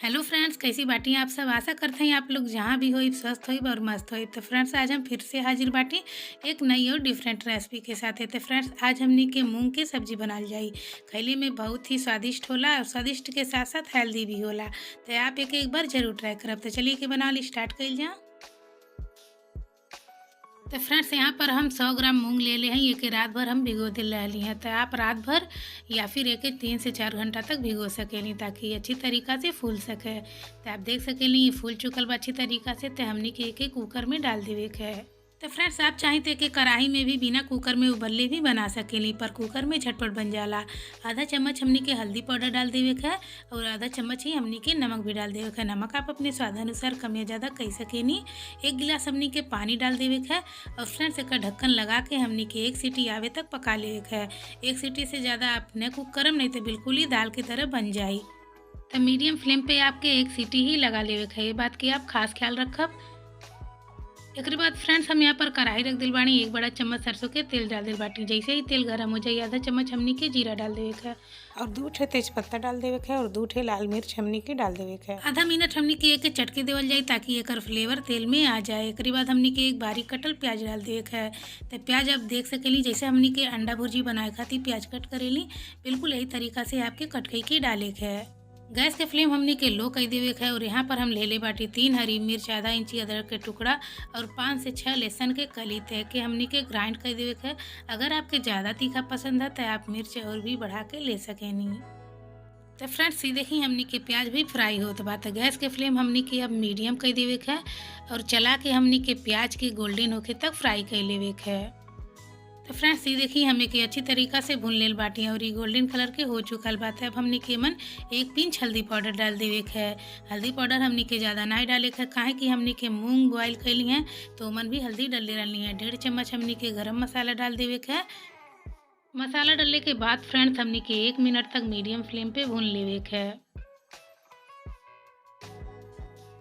Hello friends, कैसी बाटी आप सब। आशा करते हैं आप लोग जहाँ भी हो स्वस्थ हो और मस्त हो। तो फ्रेंड्स, आज हम फिर से हाजिर बाटी एक नई और डिफरेंट रेसिपी के साथ है। तो फ्रेंड्स, आज हमने के मूंग के सब्जी बनाल जाई। खैले में बहुत ही स्वादिष्ट होला और स्वादिष्ट के साथ साथ हेल्दी भी होला। तो आप एक बार जरूर ट्राई करब। तो चलिए के बनाल स्टार्ट कर जाए। तो फ्रेंड्स, यहाँ पर हम 100 ग्राम मूंग ले हैं। ये के रात भर हम भिगो दिल रही हैं। तो आप रात भर या फिर एक 3 से 4 घंटा तक भिगो सकेली ताकि ये अच्छी तरीक़ा से फूल सके। तो आप देख सकेली ये फूल चुकल बा अच्छी तरीक़ा से। तो हमने के एक कुकर में डाल देवे के है। तो फ्रेंड्स, आप चाहें तो कि कढ़ाई में भी बिना कुकर में उबलले भी बना सकेली, पर कुकर में झटपट बन जाला। आधा चम्मच हमनी के हल्दी पाउडर डाल देवे के है और आधा चम्मच ही हमनी के नमक भी डाल देवे के है। नमक आप अपने स्वाद अनुसार कम या ज़्यादा कह सकेनी। 1 गिलास हमनी के पानी डाल देवे के है और फ्रेंड्स एक ढक्कन लगा के हमनी के 1 सीटी आवे तक पका लेवे के है। 1 सीटी से ज़्यादा आप न कुक करम, नहीं तो बिल्कुल ही दाल की तरह बन जाए। तो मीडियम फ्लेम पे आपके 1 सीटी ही लगा लेवे के है। ये बात की आप खास ख्याल रखब। एक बाद फ्रेंड्स, हम यहाँ पर कढ़ाई रख दिल बानी। 1 बड़ा चम्मच सरसों के तेल डाल दिल बाटी। जैसे ही तेल गर्म हो जाए आधा चम्मच हमनी के जीरा डाल देवे के और 2 ठे तेजपत्ता डाल देवे के और 2 ठे लाल मिर्च हमनी के डाल देवे के। आधा मिनट हमनी के एक चटके देवल जाए ताकि एक फ्लेवर तेल में आ जाए। एक बाद हमनी के एक बारीक कटल प्याज डाल देवे के। तो प्याज आप देख सकेली जैसे हमनी के अंडा भुर्जी बनाए खातिर प्याज कट करेली, बिल्कुल यही तरीका से आपके कट के डाले के है। गैस के फ्लेम हमनी के लो कर देवे है और यहाँ पर हम ले बाटी 3 हरी मिर्च, आधा इंची अदरक के टुकड़ा और 5 से 6 लहसुन के कली तय के हमनी के ग्राइंड कर देवे है। अगर आपके ज़्यादा तीखा पसंद है तो आप मिर्च और भी बढ़ा के ले सकेनी। तो फ्रेंड्स, ये देखिए हमनी के प्याज भी फ्राई होता बात है। गैस के फ्लेम हमनी के अब मीडियम कर देवे है और चला के हमनी के प्याज के गोल्डन होके तक फ्राई कर लेवे है। तो फ्रेंड्स, ये देखिए हमें के अच्छी तरीका से भून लेल बाटी और ये गोल्डन कलर के हो चुकल बात है। अब हमने के मन 1 पिंच हल्दी पाउडर डाल देवे है। हल्दी पाउडर हमने के ज़्यादा नहीं डाले है, काहे कि हमने के मूंग बॉयल कैली हैं तो मन भी हल्दी डाले रही है। 1.5 चम्मच हमने के गरम मसाला डाल देवे है। मसाला डालने के बाद फ्रेंड्स हमने के 1 मिनट तक मीडियम फ्लेम पे भून लेवे है।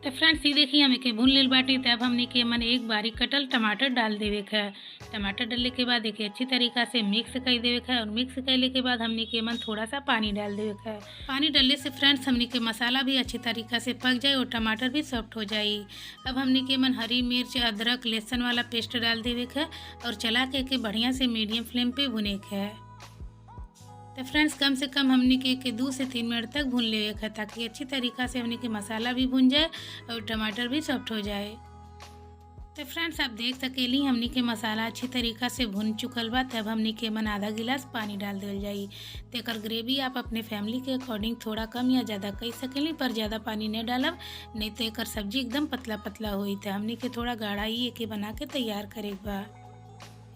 तो फ्रेंड्स, ये देखिए हमें के भून लेल बाटी। तब हमने के मन एक बारीक कटल टमाटर डाल देवे है। टमाटर डालने के बाद देखिए अच्छी तरीका से मिक्स कर देवे है और मिक्स करने के बाद हमने के मन थोड़ा सा पानी डाल देवे है। पानी डालने से फ्रेंड्स हमने के मसाला भी अच्छी तरीका से पक जाए और टमाटर भी सॉफ्ट हो जाए। अब हमने के मन हरी मिर्च, अदरक, लहसुन वाला पेस्ट डाल देवे है और चला के बढ़िया से मीडियम फ्लेम पे भुने के है। तो फ्रेंड्स, कम से कम हमने के 2 से 3 मिनट तक भून लेवे है ताकि अच्छी तरीका से हमने के मसाला भी भुन जाए और टमाटर भी सॉफ्ट हो जाए। तो फ्रेंड्स, आप देख सकेली हमने के मसाला अच्छी तरीका से भुन चुकल बा। तब हमने के मन आधा गिलास पानी डाल देल जाई। तो एकर ग्रेवी आप अपने फैमिली के अकॉर्डिंग थोड़ा कम या ज़्यादा कह सकेली, पर ज़्यादा पानी नहीं डालब, नहीं तो एकर सब्जी एकदम पतला पतला हुई। तो हमने के थोड़ा गाढ़ा ही एके बना के तैयार करे बा।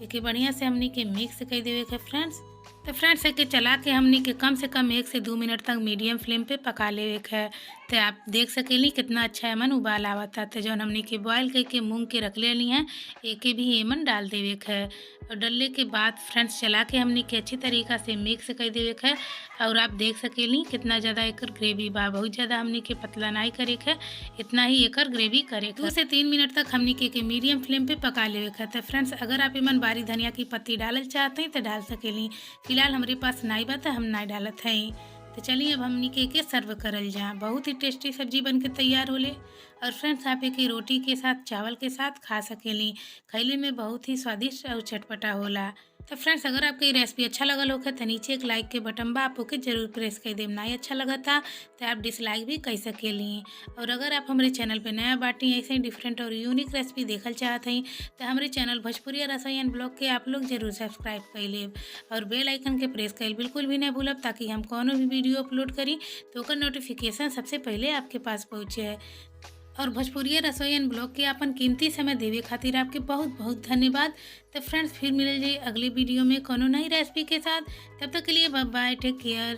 एके बढ़िया से हमने के मिक्स कर देवे है फ्रेंड्स। तो फ्रेंड्स, एके चला के हमनी के कम से कम 1 से 2 मिनट तक मीडियम फ्लेम पे पका लेवे है। तो आप देख सकेली कितना अच्छा एमन उबाल आवता। तो जौन हमनी के बॉयल करके मूंग के रख लेली हैं एके भी एमन डाल देवे है और डालने के बाद फ्रेंड्स चला के हमनी के अच्छी तरीका से मिक्स कर देवे है। और आप देख सकेली कितना ज़्यादा एकर ग्रेवी बा, बहुत ज़्यादा हमनी के पतला नहीं करे है, इतना ही एकर ग्रेवी करे। 2 से 3 मिनट तक हमनी के मीडियम फ्लेम पे पका लेवे है। तो फ्रेंड्स, अगर आप एमन बारी धनिया की पत्ती डालल चाहते हैं तो डाल सकेली। फिलहाल हमारे पास नहीं बा तो हम नहीं डालत हैं। तो चलिए अब हमनी के सर्व करल जा। बहुत ही टेस्टी सब्जी बन के तैयार होले और फ्रेंड्स आप एक रोटी के साथ, चावल के साथ खा सकेली। खैले में बहुत ही स्वादिष्ट और चटपटा होला। तो फ्रेंड्स, अगर आपको ये रेसिपी अच्छा लगल होखे तो नीचे एक लाइक के बटन बा, आप ओके जरूर प्रेस कर देम। नहीं अच्छा लगा था तो आप डिसलाइक भी कर सकेली। और अगर आप हमारे चैनल पे नया बाटी ऐसे ही डिफरेंट और यूनिक रेसिपी देखल चाहते हैं तो हमारे चैनल भोजपुरी रसोई एंड ब्लॉग के आप लोग जरूर सब्सक्राइब कर लेब और बेल आइकन के प्रेस कर बिल्कुल भी नहीं भूलब, ताकि हम कोनो भी वीडियो अपलोड करी तो ओकर नोटिफिकेशन सबसे पहले आपके पास पहुँचे। और भोजपुरी रसोई एंड ब्लॉग के अपन कीमती समय देवे खातिर आपके बहुत बहुत धन्यवाद। तो फ्रेंड्स, फिर मिल जाए अगले वीडियो में कोनो नई रेसिपी के साथ। तब तक के लिए बाय बाय, टेक केयर।